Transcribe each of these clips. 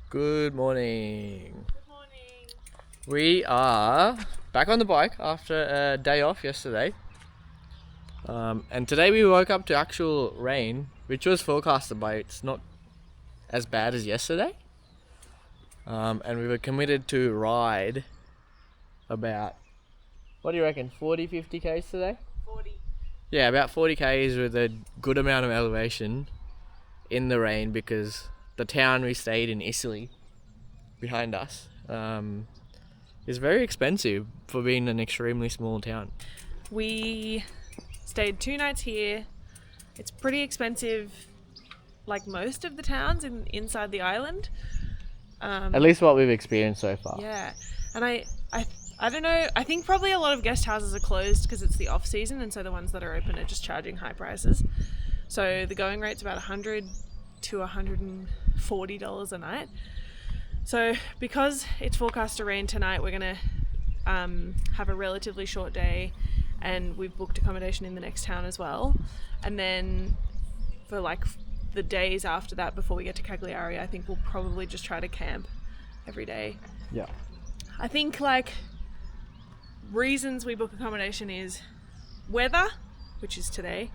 Good morning. Good morning. We are back on the bike after a day off yesterday. And today we woke up to actual rain, which was forecasted, but it's not as bad as yesterday. And we were committed to ride about, what do you reckon, 40, 50 Ks today? 40. Yeah, about 40 Ks with a good amount of elevation in the rain because the town we stayed in, Italy, behind us, is very expensive for being an extremely small town. We stayed 2 nights here. It's pretty expensive, like most of the towns inside the island. At least what we've experienced so far. Yeah, and I don't know. I think probably a lot of guest houses are closed because it's the off season, and so the ones that are open are just charging high prices. So the going rate's about $100 to $140 a night. So because it's forecast to rain tonight, we're gonna have a relatively short day, and we've booked accommodation in the next town as well. And then for like the days after that, before we get to Cagliari, I think we'll probably just try to camp every day. Yeah. I think like reasons we book accommodation is weather, which is today,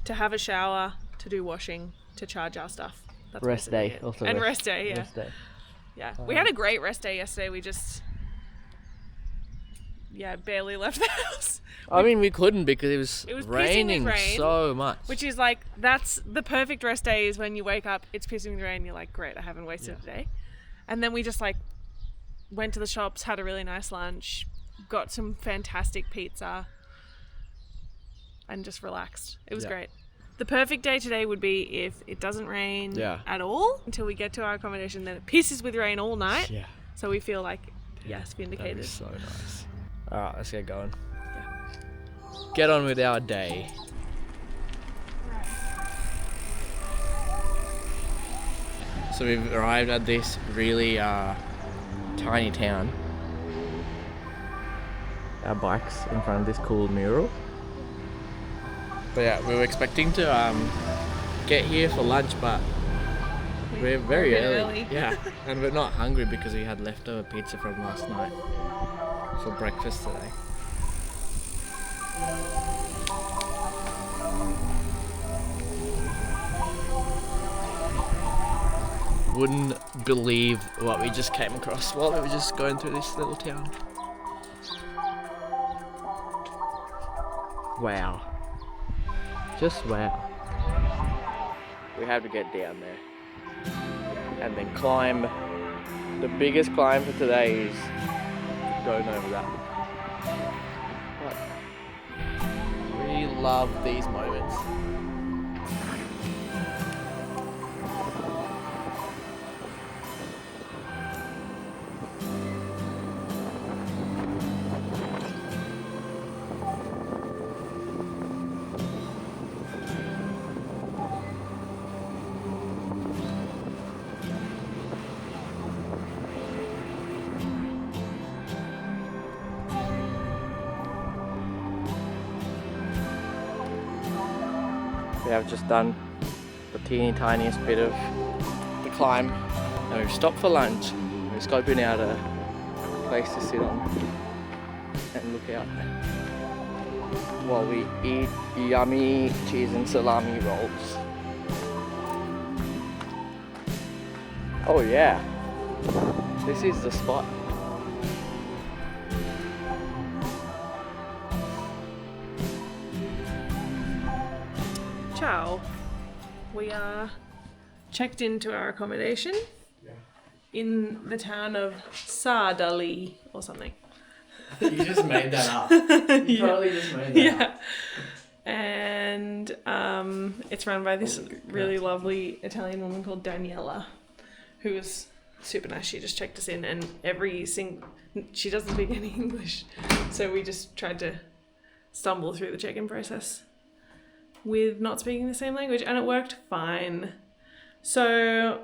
to have a shower, to do washing, to charge our stuff. That's Rest basically day. it. Also and rest day, yeah. Rest day. Yeah. We had a great rest day yesterday. We just barely left the house. I mean, we couldn't because it was pissing with raining rain, so much. Which is like, that's the perfect rest day, is when you wake up, it's pissing with rain, you're like, great, I haven't wasted a day. And then we just like went to the shops, had a really nice lunch, got some fantastic pizza, and just relaxed. It was great. The perfect day today would be if it doesn't rain at all until we get to our accommodation, then it pisses with rain all night. Yeah. So we feel like, yes, vindicated. That'd be so nice. Alright, let's get going. Yeah. Get on with our day. So we've arrived at this really tiny town. Our bike's in front of this cool mural. But yeah, we were expecting to get here for lunch, but we're very early. Yeah, and we're not hungry because we had leftover pizza from last night for breakfast today. Wouldn't believe what we just came across while we were just going through this little town. Wow. Just wow. We have to get down there and then climb. The biggest climb for today is going over that. But we love these moments. We have just done the teeny tiniest bit of the climb, and we've stopped for lunch. We're scoping out a place to sit on and look out while we eat yummy cheese and salami rolls. Oh yeah, this is the spot. Ciao. We are checked into our accommodation in the town of Sardinia or something. You just made that up. You totally just made that up. And it's run by this really lovely Italian woman called Daniela, who was super nice. She just checked us in, and she doesn't speak any English, so we just tried to stumble through the check-in process with not speaking the same language, and it worked fine. So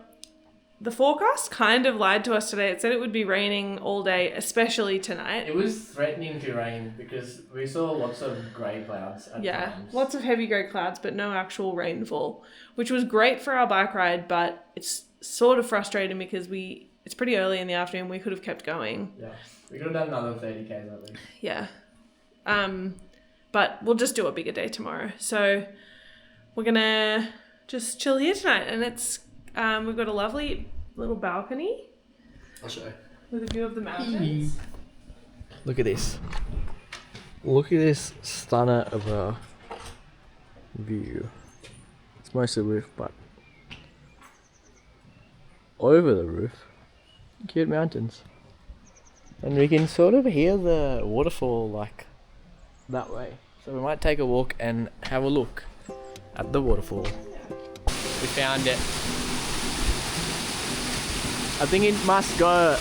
the forecast kind of lied to us today. It said it would be raining all day, especially tonight. It was threatening to rain because we saw lots of grey clouds at times. Lots of heavy grey clouds, but no actual rainfall, which was great for our bike ride, but it's sort of frustrating because it's pretty early in the afternoon. We could have kept going. Yeah. We could have done another 30 Ks at least. Yeah. But we'll just do a bigger day tomorrow. So we're going to just chill here tonight. And it's we've got a lovely little balcony. I'll show you. With a view of the mountains. Look at this. Look at this stunner of a view. It's mostly roof, but over the roof, cute mountains. And we can sort of hear the waterfall like that way. So we might take a walk and have a look at the waterfall. We found it. I think it must go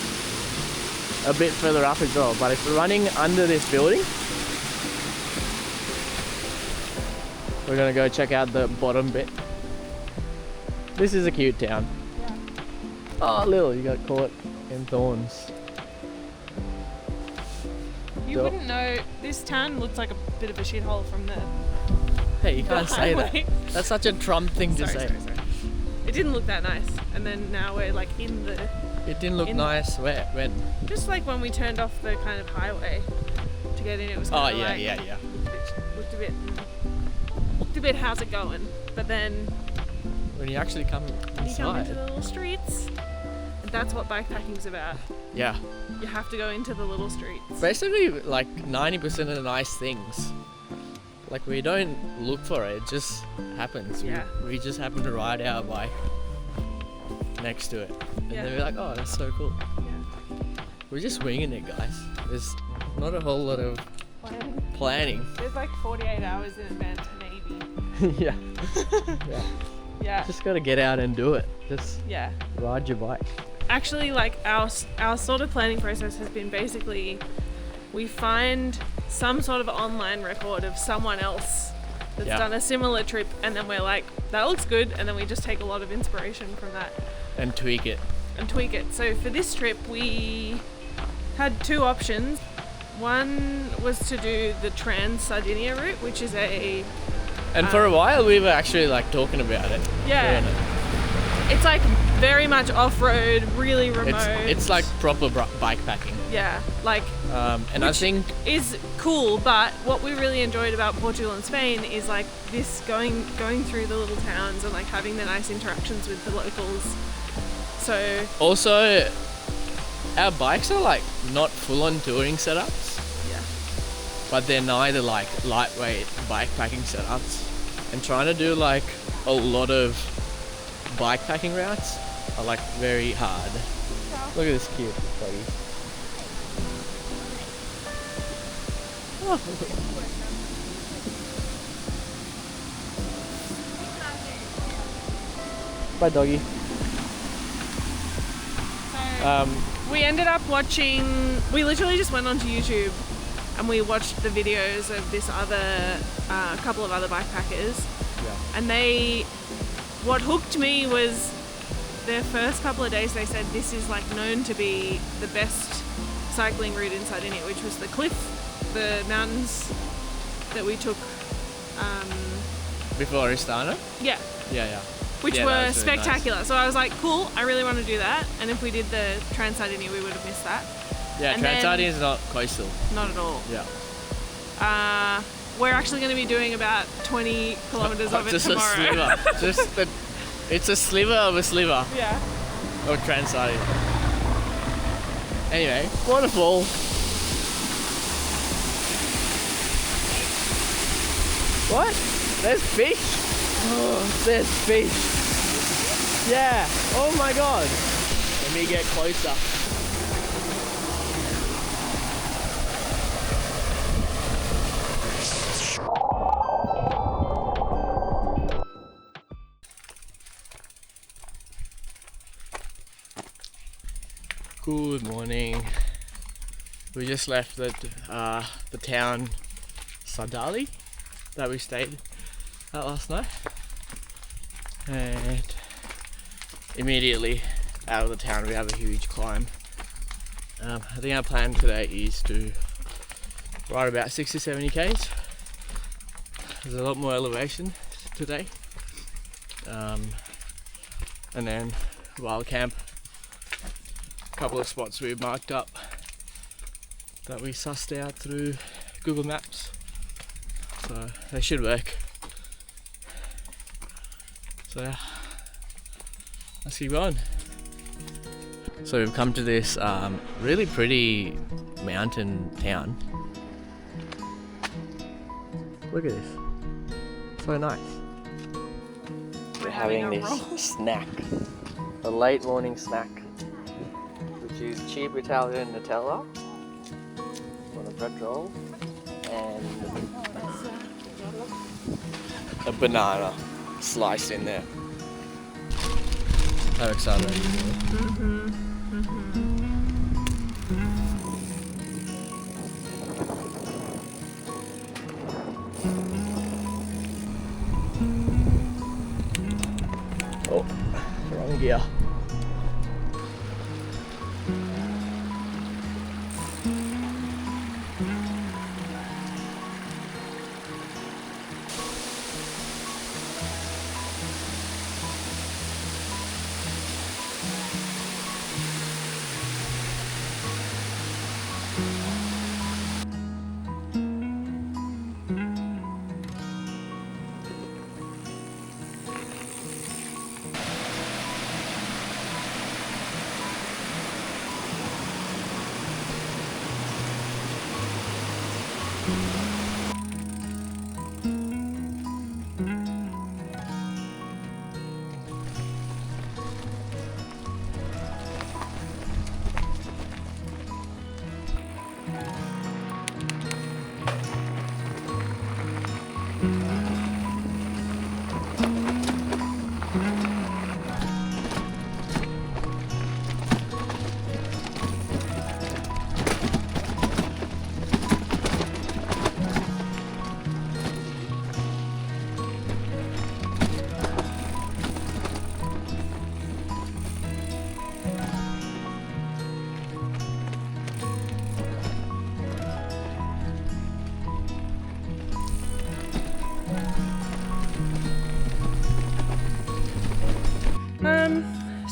a bit further up as well, but it's running under this building. We're gonna go check out the bottom bit. This is a cute town. Yeah. Oh, Lil, you got caught in thorns. You wouldn't know. This town looks like a bit of a shithole from the Hey, you can't say that. highway. That's such a Trump thing to say. Sorry. It didn't look that nice. And then now we're like in the... It didn't look nice. Where? When? Just like when we turned off the kind of highway to get in, it was kind of like... yeah. Looked a bit, how's it going? But then When you actually come you come into inside. the little streets, and that's what bikepacking's about. Yeah. You have to go into the little streets. Basically, like 90% of the nice things, like we don't look for it, it just happens. Yeah. We just happen to ride our bike next to it. And Yeah. then we're like, oh, that's so cool. Yeah. We're just winging it, guys. There's not a whole lot of planning. There's like 48 hours in advance, maybe. Yeah. Yeah. Yeah. Just gotta get out and do it. Just Yeah. ride your bike. Actually, like our sort of planning process has been basically we find some sort of online record of someone else that's Yeah. done a similar trip, and then we're like, that looks good, and then we just take a lot of inspiration from that And tweak it. and tweak it. So for this trip, we had two options. One was to do the Sardinia route, which is And for a while we were actually like talking about it. yeah, doing it. it's like very much off-road, really remote. It's like proper bike packing. yeah, like And I Which- think is cool, but what we really enjoyed about Portugal and Spain is like this going through the little towns and like having the nice interactions with the locals. So also our bikes are like not full-on touring setups, yeah, but they're neither like lightweight bike packing setups. And trying to do like a lot of bike packing routes are like very hard. Look at this cute doggy. Oh. Bye, doggy. we ended up watching. We literally just went onto YouTube and we watched the videos of this other couple of other bikepackers, Yeah. and what hooked me was their first couple of days. They said this is like known to be the best cycling route in Sardinia, which was the mountains that we took. Before Istana? Yeah, Yeah. which Yeah, that were was really nice. spectacular. So I was like, cool, I really want to do that. And if we did the Sardinia, we would have missed that. Yeah, And then- Transsardinia is not coastal. Not at all. Yeah. We're actually going to be doing about 20 kilometers of it Just tomorrow. a sliver. It's a sliver of a sliver Yeah. of Transsardinia. Anyway, waterfall. What? There's fish. Oh, there's fish. Yeah. Oh my god. Let me get closer. Good morning. We just left the town Sardali that we stayed at last night, and immediately out of the town we have a huge climb. I think our plan today is to ride about 60-70 k's. There's a lot more elevation today, and then wild camp. A couple of spots we marked up that we sussed out through Google Maps. So they should work. So yeah, let's keep going. So we've come to this really pretty mountain town. Look at this, so nice. We're having this snack, a late morning snack, which is cheap Italian Nutella on a bread roll and a banana sliced in there. How excited are you? Oh, wrong gear.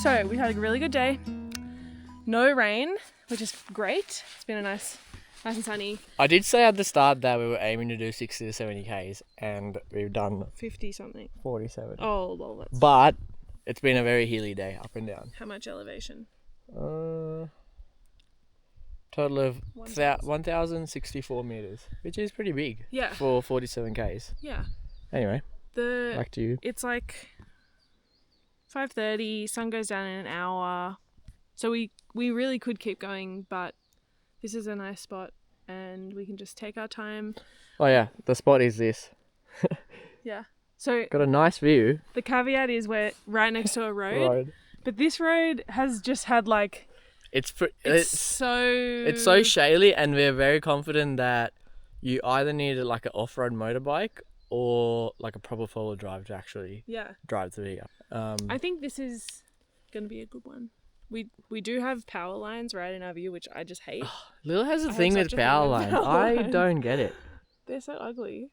So we had a really good day. No rain, which is great. It's been a nice and sunny. I did say at the start that we were aiming to do 60 to 70 Ks and we've done 50 something. 47. Oh, well, that's... But it's been a very hilly day, up and down. How much elevation? Total of 1,000. 1,064 meters, which is pretty big. Yeah. For 47 Ks. Yeah. Anyway, The back to you. It's like 5:30, sun goes down in an hour. So we really could keep going, but this is a nice spot and we can just take our time. Oh yeah, the spot is this. Yeah. So Got a nice view. the caveat is we're right next to a road. But this road has just had like It's so so shaly, and we're very confident that you either need like an off-road motorbike or like a proper four-wheel drive to actually drive through here. I think this is going to be a good one. We do have power lines right in our view, which I just hate. Lil has a I thing have with such a thing power with lines. power I lines. don't get it. They're so ugly.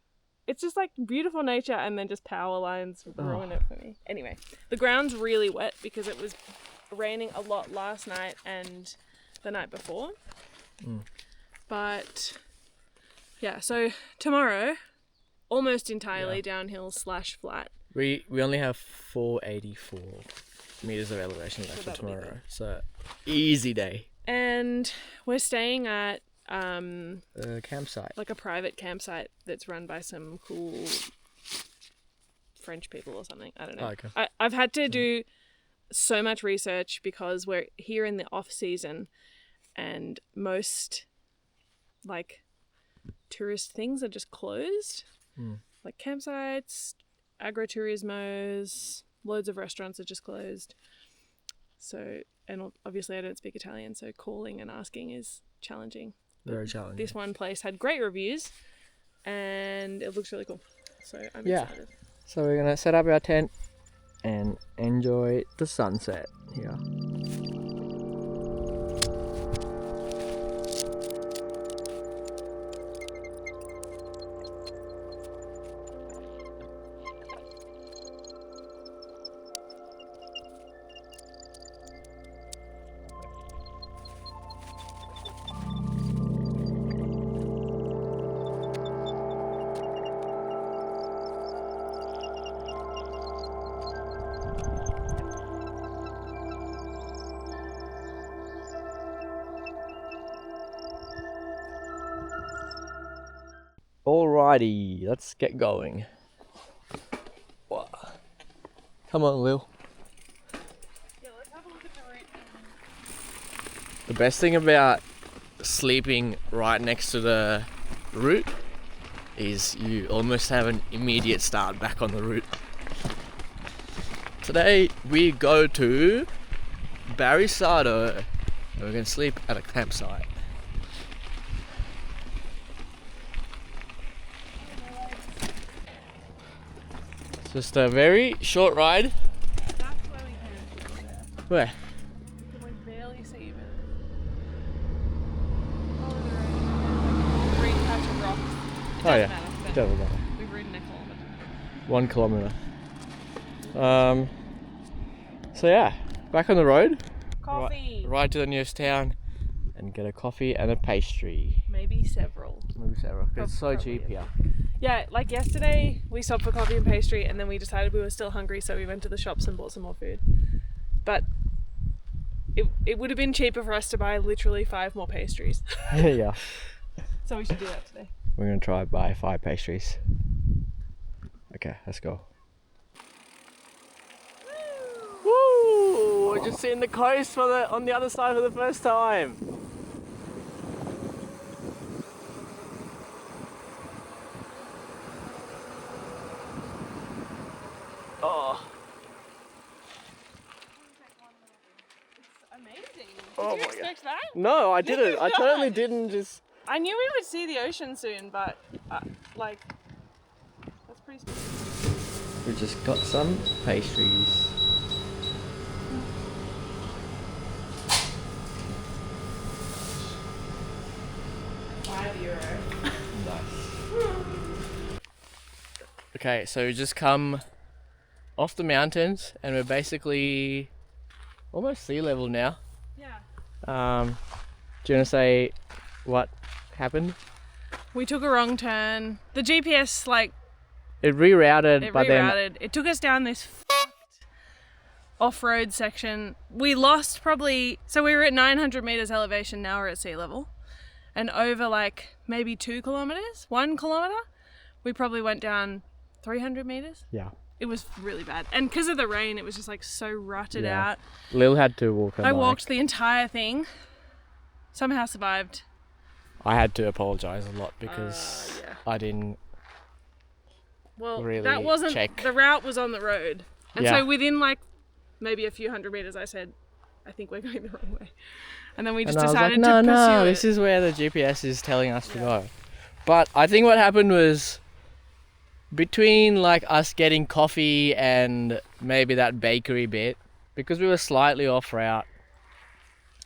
It's just like beautiful nature and then just power lines ruin it for me. Anyway, the ground's really wet because it was raining a lot last night and the night before. But yeah, so tomorrow, almost entirely downhill / flat. We only have 484 meters of elevation left for that'll be tomorrow, so easy day. And we're staying at A campsite. like a private campsite that's run by some cool French people or something. I don't know. Oh, okay. I've had to do so much research because we're here in the off season and most like tourist things are just closed. Like campsites, agroturismos, loads of restaurants are just closed. So, and obviously I don't speak Italian, so calling and asking is challenging. Very challenging. This one place had great reviews and it looks really cool. So I'm Yeah. excited. So we're gonna set up our tent and enjoy the sunset here. Alrighty, let's get going. Whoa. Come on, Lil. Yeah, let's have a look at the route. The best thing about sleeping right next to the route is you almost have an immediate start back on the route. Today we go to Barisado and we're going to sleep at a campsite. It's just a very short ride. That's where we can. Where? We can barely see even. Oh, the road. Green patch of rocks. It Oh yeah, doesn't matter, but doesn't matter. we've ridden a kilometre. 1 kilometre. So yeah, back on the road. Coffee. Ride to the nearest town and get a coffee and a pastry. Maybe several. Maybe several, because it's so Probably, cheap here. Yeah, like yesterday we stopped for coffee and pastry and then we decided we were still hungry, so we went to the shops and bought some more food. But it would have been cheaper for us to buy literally 5 more pastries. Yeah. So we should do that today. We're going to try buy 5 pastries. Okay, let's go. Woo! We're just seeing the coast on the other side for the first time. Oh. It's amazing. Oh Did you my expect that? No, I didn't. I totally didn't just... I knew we would see the ocean soon, but like, that's pretty specific. We just got some pastries. €5. Nice. Okay, so we just come off the mountains and we're basically almost sea level now. Yeah. Do you want to say what happened? We took a wrong turn. The GPS It rerouted, it but rerouted. It took us down this fucked off-road section. We lost so we were at 900 meters elevation, now we're at sea level. And over maybe 2 kilometers, 1 kilometer, we probably went down 300 meters. Yeah. It was really bad. And because of the rain, it was just so rutted Yeah. out. Lil had to walk her I bike. walked the entire thing. Somehow survived. I had to apologise a lot because Yeah. I didn't Well, really that wasn't check. the route was on the road, and Yeah. so within maybe a few hundred meters, I said, "I think we're going the wrong way," and then we just and I was decided like, to pursue no, it. this is where the GPS is telling us to go. But I think what happened was between us getting coffee and maybe that bakery bit, because we were slightly off route,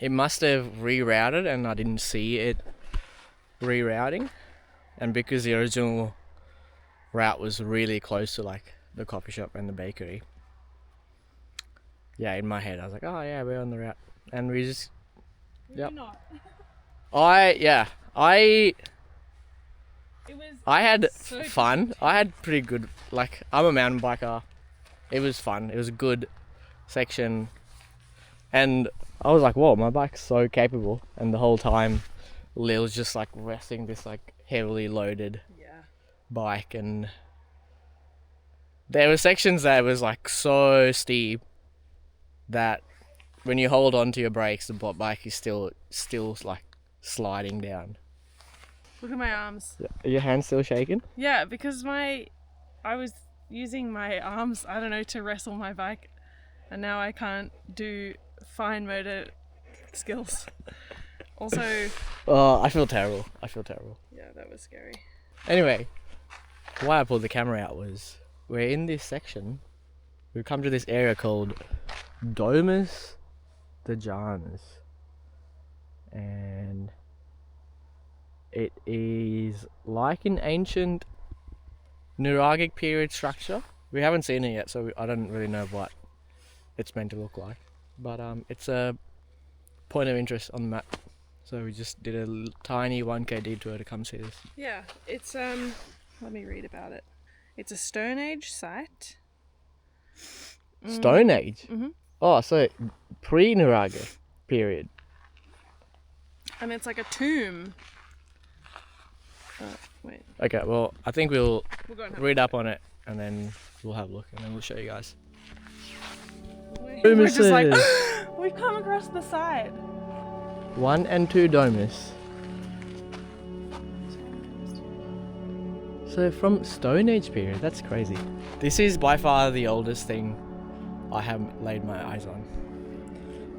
it must have rerouted and I didn't see it rerouting. And because the original route was really close to the coffee shop and the bakery, yeah, in my head I was like, oh yeah, we're on the route. And we just, yep. Not. It was. I had so fun. I had pretty good, I'm a mountain biker. It was fun. It was a good section. And I was like, whoa, my bike's so capable. And the whole time, Lil's just resting this heavily loaded Yeah. bike. And there were sections that was so steep that when you hold on to your brakes, the bike is still sliding down. Look at my arms. Are your hands still shaking? Yeah, because I was using my arms, I don't know, to wrestle my bike, and now I can't do fine motor skills. Also, Oh, I feel terrible. yeah, that was scary. Anyway, why I pulled the camera out was we're in this section. We've come to this area called Domus de Janes. And it is like an ancient Nuragic period structure. We haven't seen it yet, so I don't really know what it's meant to look like. But it's a point of interest on the map. So we just did a tiny 1k detour to come see this. Yeah, it's let me read about it. It's a Stone Age site. Stone Age? Mm-hmm. Oh, so pre-Nuragic period. And it's like a tomb. Wait. Okay, well, I think we'll We'll go and have read up on it and then we'll have a look and then we'll show you guys. We're just like, Domuses. we've come across the side. 1 and 2 domus. So from Stone Age period, that's crazy. This is by far the oldest thing I have laid my eyes on.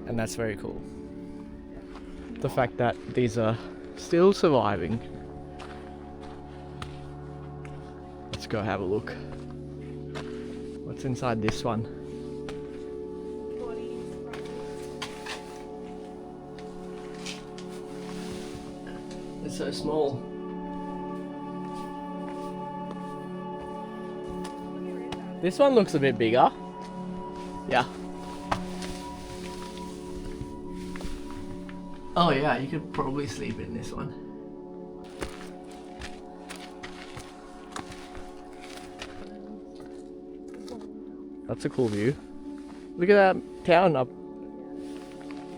And that's very cool. The fact that these are still surviving. Let's go have a look. What's inside this one? It's so small. This one looks a bit bigger. Yeah. Oh yeah, you could probably sleep in this one. That's a cool view. Look at that town up.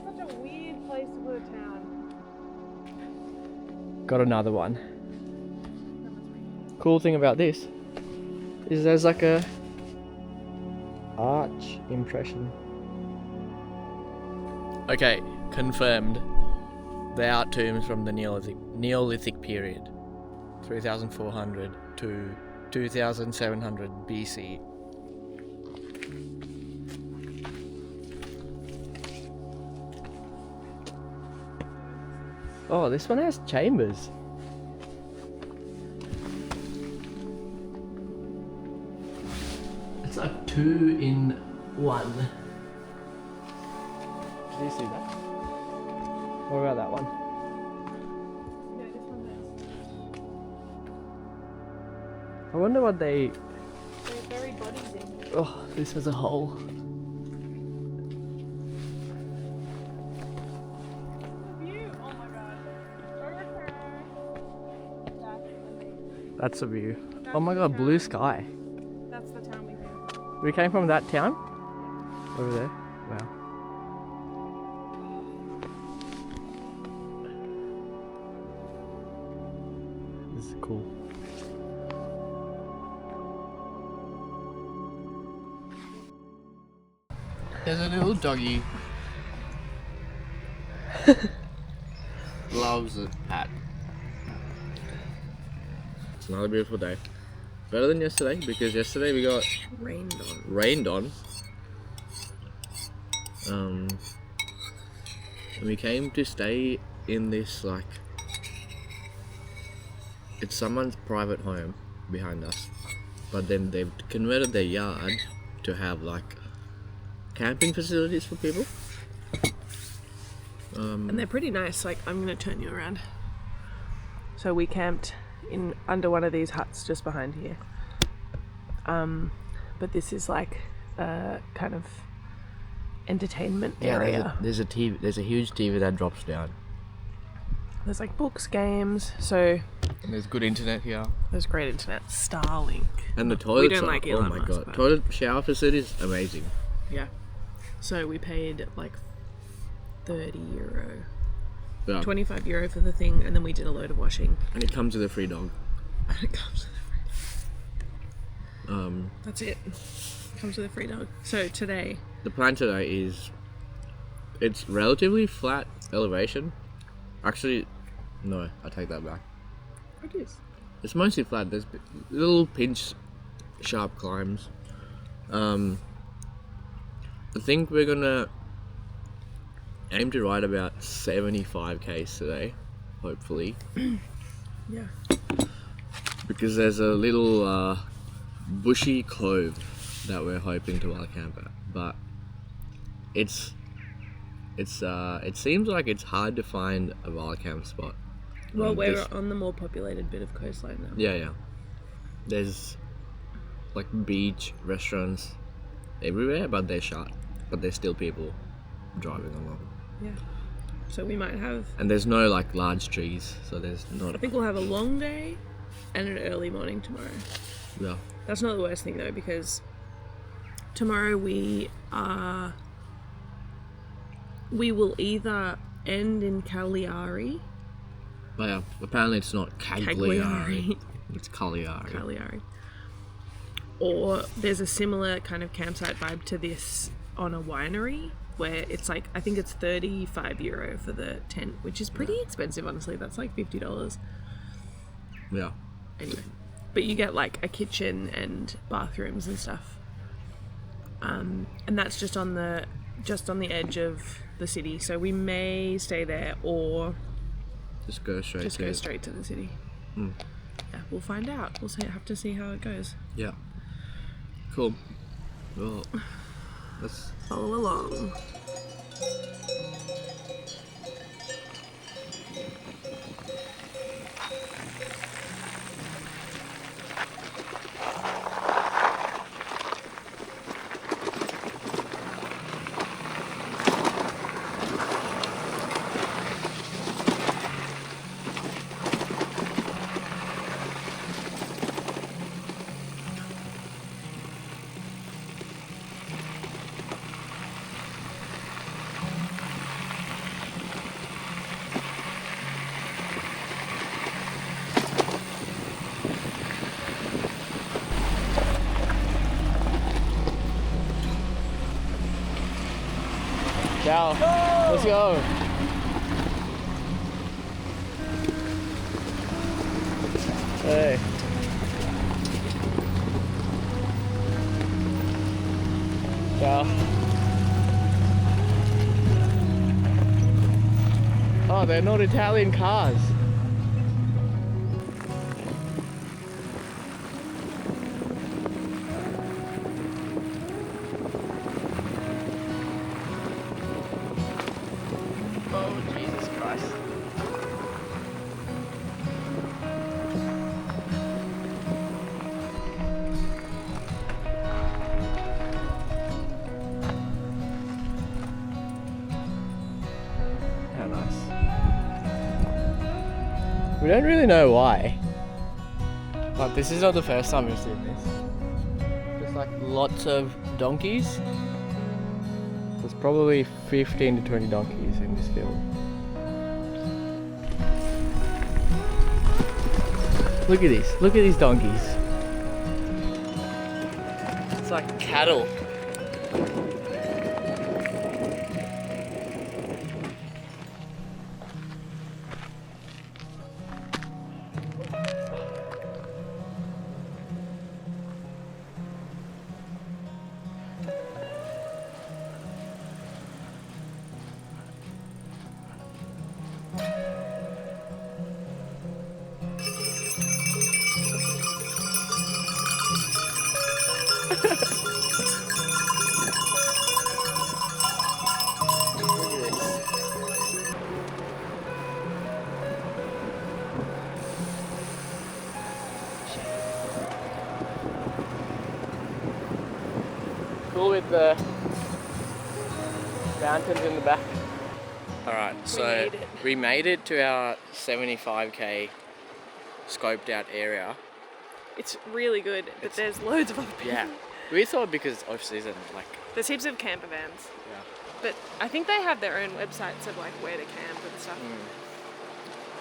Such a weird place to put a town. Got another one. Cool thing about this is there's like a arch impression. Okay, confirmed. They are tombs from the Neolithic period, 3,400 to 2,700 BC. Oh, this one has chambers. It's like 2 in 1. Did you see that? What about that one? Yeah, this one has. I wonder what they... They're buried bodies in. Oh, this has a hole. View! Oh my god. That's a view. Oh my god, blue sky. That's the town we came. We came from that town? Over there? Wow. This is cool. There's a little doggy. Loves it, Pat. It's another beautiful day. Better than yesterday because yesterday we got rained on. And we came to stay in this like it's someone's private home behind us, but then they've converted their yard to have like camping facilities for people. And they're pretty nice. Like, I'm gonna turn you around. So we camped in under one of these huts just behind here. But this is like a kind of entertainment area. There's a TV. There's a huge TV that drops down. There's like books, games. So And there's good internet here. there's great internet. Starlink. And the toilets don't are, like oh Elon my Musk, god, but- toilet shower facilities amazing. Yeah. So we paid like €30, Yeah. €25 for the thing, and then we did a load of washing. And it comes with a free dog. And it comes with a free. That's it. Comes with a free dog. So today, The plan today is it's relatively flat elevation. Actually, no, I take that back. it is. It's mostly flat. There's little pinch, sharp climbs. I think we're gonna aim to ride about 75 k's today, hopefully, Yeah. because there's a little bushy cove that we're hoping to wild camp at, but it seems like it's hard to find a wild camp spot. Well, we're this- on the more populated bit of coastline now. Yeah. There's like beach, restaurants everywhere, but they're shut. But there's still people driving along. Yeah. So we might have. And there's no like large trees, so there's not. I think we'll have a long day and an early morning tomorrow. Yeah. That's not the worst thing though, because tomorrow we will either end in Cagliari But yeah, apparently it's not Cagliari. It's Cagliari. Cagliari. Or there's a similar kind of campsite vibe to this on a winery where it's like, I think it's €35 for the tent, which is pretty expensive, honestly. That's like $50. Yeah. Anyway, but you get like a kitchen and bathrooms and stuff. And that's just on the edge of the city. So we may stay there or Just go straight to the city. Yeah, we'll find out. We'll have to see how it goes. Yeah. Cool. Well, let's Follow along. Ciao. Let's go. Hey. Ciao. Oh, they're not Italian cars. Oh, Jesus Christ. How nice. We don't really know why, but this is not the first time we've seen this. There's like lots of donkeys. There's probably 15 to 20 donkeys in this field. Look at this. Look at these donkeys. It's like cattle. Cool with the mountains in the back. Alright, so we made it to our 75k scoped out area. It's really good, but there's loads of other people. Yeah. We thought because it's off season, like, There's heaps of camper vans. yeah. But I think they have their own websites of like where to camp and stuff.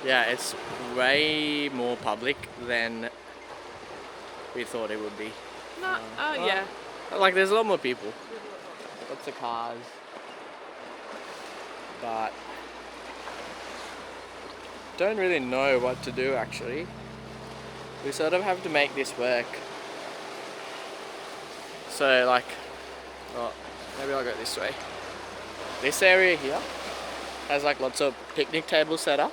Yeah, it's way more public than we thought it would be. No, yeah. Like, there's a lot more people. Lots of cars. But don't really know what to do actually. We sort of have to make this work. So like, oh, maybe I'll go this way. This area here has like lots of picnic tables set up.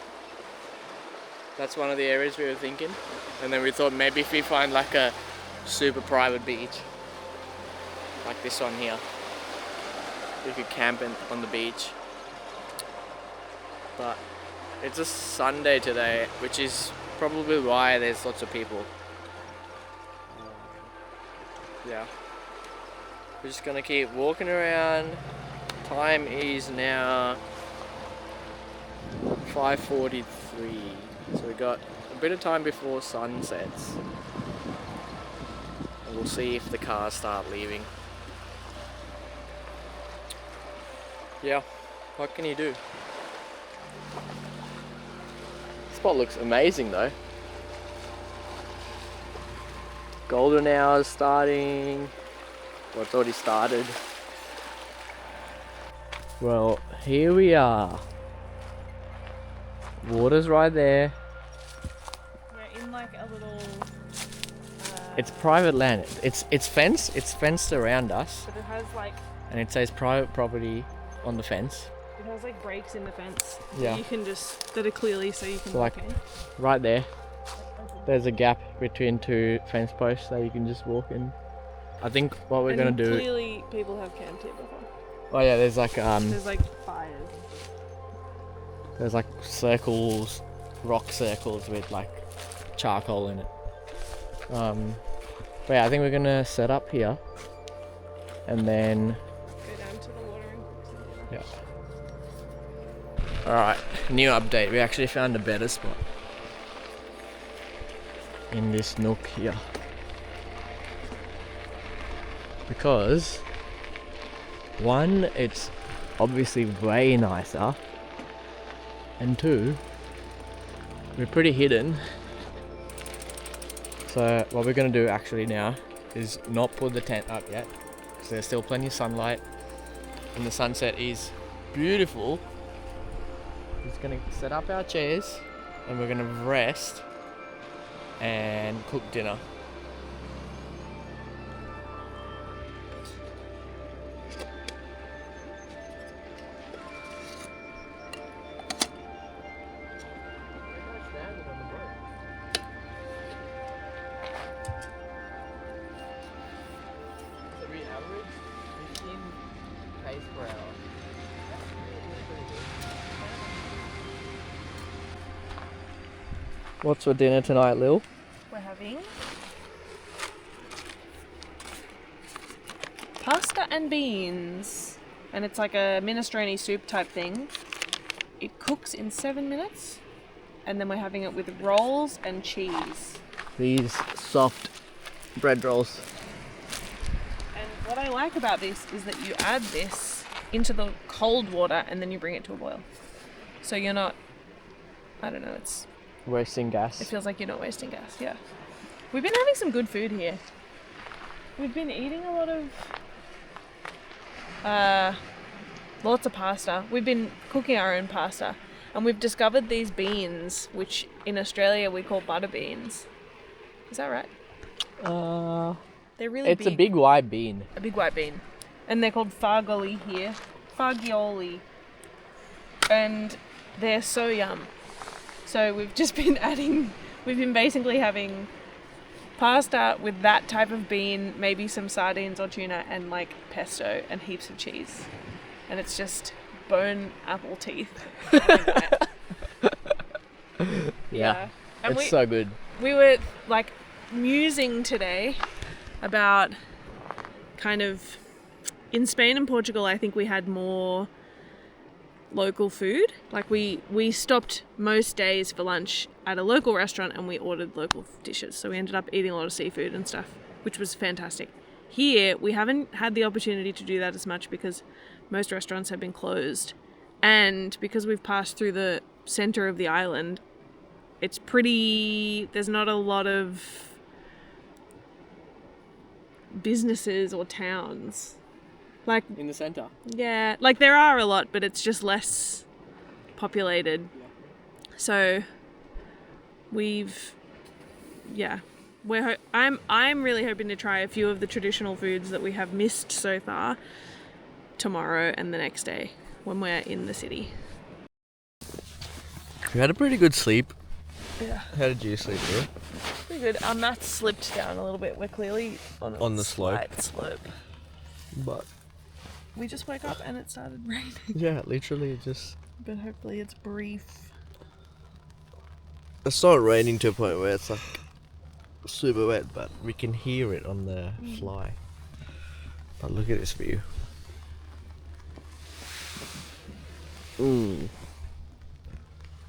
That's one of the areas we were thinking. And then we thought maybe if we find like a super private beach, like this one here, we could camp on the beach. But it's a Sunday today, which is probably why there's lots of people. Yeah. We're just gonna keep walking around. Time is now 5:43, so we got a bit of time before sun sets. And we'll see if the cars start leaving. Yeah, what can you do? It's spot looks amazing though. Golden hour's starting. Well, it's already started. Well, here we are. Water's right there. We're in like a little... It's private land. It's fenced. It's fenced around us. But it has like... And it says private property on the fence. It has like breaks in the fence. Yeah. You can just... That are clearly so you can So walk like in. right there. There's a gap between two fence posts that you can just walk in. I think what we're gonna do. Clearly, people have camped here before. Oh yeah, there's like There's like fires. there's like circles, rock circles with like charcoal in it. But yeah, I think we're gonna set up here, and then Go down to the water and cook some dinner. yeah. All right, new update. We actually found a better spot in this nook here. Because one, it's obviously way nicer, and two, we're pretty hidden. So what we're gonna do actually now is not put the tent up yet, because there's still plenty of sunlight and the sunset is beautiful. We're just gonna set up our chairs and we're gonna rest and cook dinner. What's for dinner tonight, Lil? We're having pasta and beans, and it's like a minestrone soup type thing. It cooks in 7 minutes, and then we're having it with rolls and cheese. These soft bread rolls. And what I like about this is that you add this into the cold water and then you bring it to a boil. So you're not, I don't know, Wasting gas. it feels like you're not wasting gas, yeah. We've been having some good food here. We've been eating a lot of lots of pasta. We've been cooking our own pasta, and we've discovered these beans, which in Australia we call butter beans. Is that right? They're really big. It's a big white bean. A big white bean. And they're called fagioli here. Fagioli. And they're so yum. So we've just been we've been basically having pasta with that type of bean, maybe some sardines or tuna, and like pesto and heaps of cheese. And it's just bone apple teeth. Yeah. And It's so good. we were like musing today about kind of, in Spain and Portugal, I think we had more local food. Like we stopped most days for lunch at a local restaurant and we ordered local dishes. So we ended up eating a lot of seafood and stuff, which was fantastic. Here, we haven't had the opportunity to do that as much because most restaurants have been closed. And because we've passed through the center of the island, there's not a lot of businesses or towns. Like, In the center. yeah, like there are a lot, but it's just less populated. So I'm really hoping to try a few of the traditional foods that we have missed so far tomorrow and the next day when we're in the city. We had a pretty good sleep. Yeah. How did you sleep, Lil? Pretty good. Our mat slipped down a little bit. We're clearly On the slope. slight slope. But We just woke up and it started raining. yeah, literally just. But hopefully it's brief. It's not raining to a point where it's like super wet, but we can hear it on the fly. But look at this view. Ooh.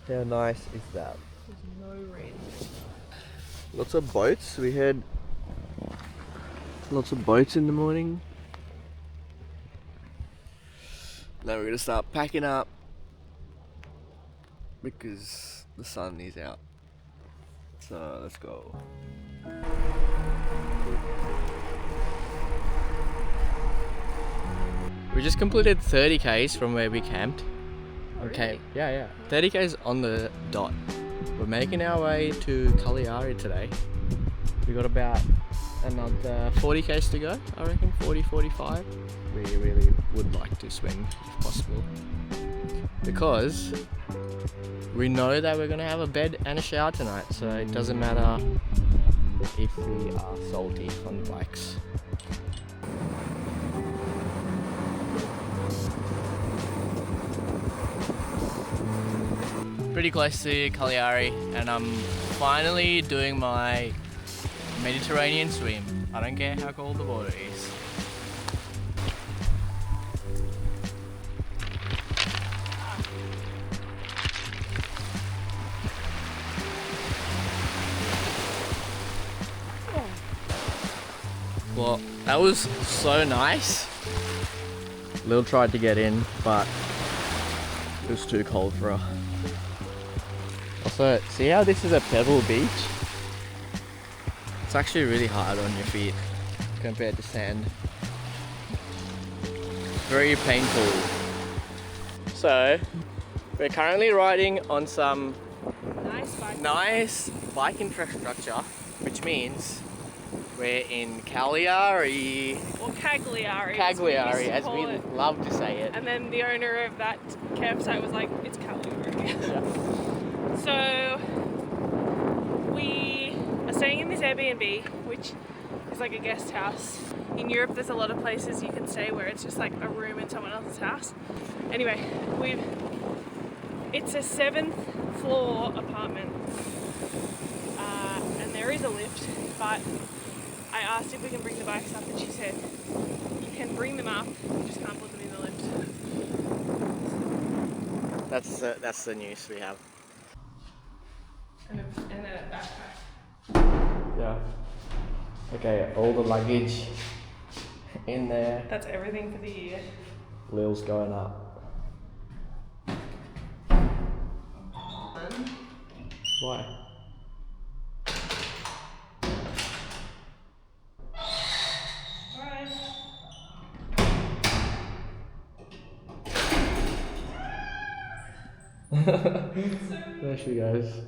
How nice is that? There's no rain. Lots of boats. We had lots of boats in the morning. Now we're gonna start packing up because the sun is out. So let's go. We just completed 30 k's from where we camped. Okay, yeah. 30 k's on the dot. We're making our way to Cagliari today. We got about another 40 k's to go, I reckon, 40, 45. We really would like to swim if possible, because we know that we're gonna have a bed and a shower tonight, so it doesn't matter if we are salty on the bikes. Pretty close to Cagliari, and I'm finally doing my Mediterranean swim. I don't care how cold the water is. Well, that was so nice. Lil tried to get in, but it was too cold for her. Also, see how this is a pebble beach? It's actually really hard on your feet compared to sand. Very painful. So, we're currently riding on some nice bike infrastructure, which means we're in Cagliari. Or Cagliari. Cagliari, as we love to say it. And then the owner of that campsite was like, it's Cagliari. Yeah. So we are staying in this Airbnb, which is like a guest house. In Europe, there's a lot of places you can stay where it's just like a room in someone else's house. Anyway, it's a 7th floor apartment, and there is a lift, but I asked if we can bring the bikes up, and she said you can bring them up, you just can't put them in the lift. That's the news we have. And a backpack. Yeah. Okay, all the luggage in there. That's everything for the year. Lil's going up. Why? Alright. There she goes.